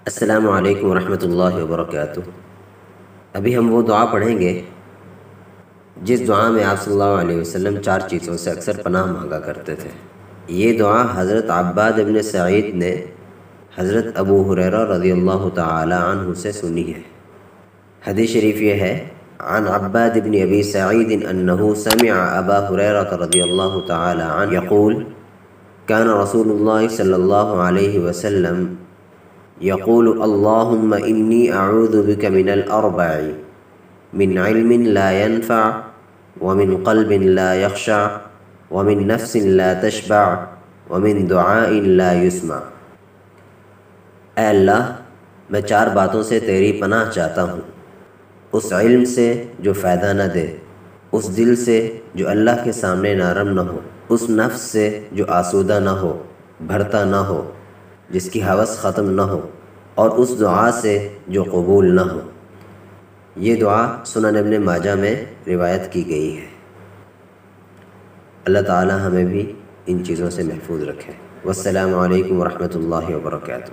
السلام علیکم ورحمۃ اللہ وبرکاتہ۔ ابھی ہم وہ دعا پڑھیں گے جس دعا میں آپ صلی اللہ علیہ وسلم 4 چیزوں سے اکثر پناہ مانگا کرتے تھے۔ یہ دعا حضرت عباد بن سعید نے حضرت ابو ہریرہ رضی اللہ تعالی عنہ سے سنی ہے۔ حدیث شریف یہ ہے: عن عباد بن ابی سعید انہ سمع ابا ہریرہ رضی اللہ تعالی عنہ یقول كان رسول اللہ صلی اللہ علیہ وسلم يقول اللهم إني أعوذ بك من الأربع من علم لا ينفع ومن قلب لا يخشع ومن نفس لا تشبع ومن دعاء لا يسمع۔ اے اللہ، میں 4 باتوں سے تیری پناہ چاہتا ہوں: اس علم سے جو فائدہ نہ دے، اس دل سے جو اللہ کے سامنے نرم نہ ہو، اس نفس سے جو آسودہ نہ ہو، بھرتا نہ ہو، جس کی ہوس ختم نہ ہو، اور اس دعا سے جو قبول نہ ہو۔ یہ دعا سنن ابن ماجہ میں روایت کی گئی ہے۔ اللہ تعالی ہمیں بھی ان چیزوں سے محفوظ رکھے۔ والسلام علیکم ورحمۃ اللہ وبرکاتہ۔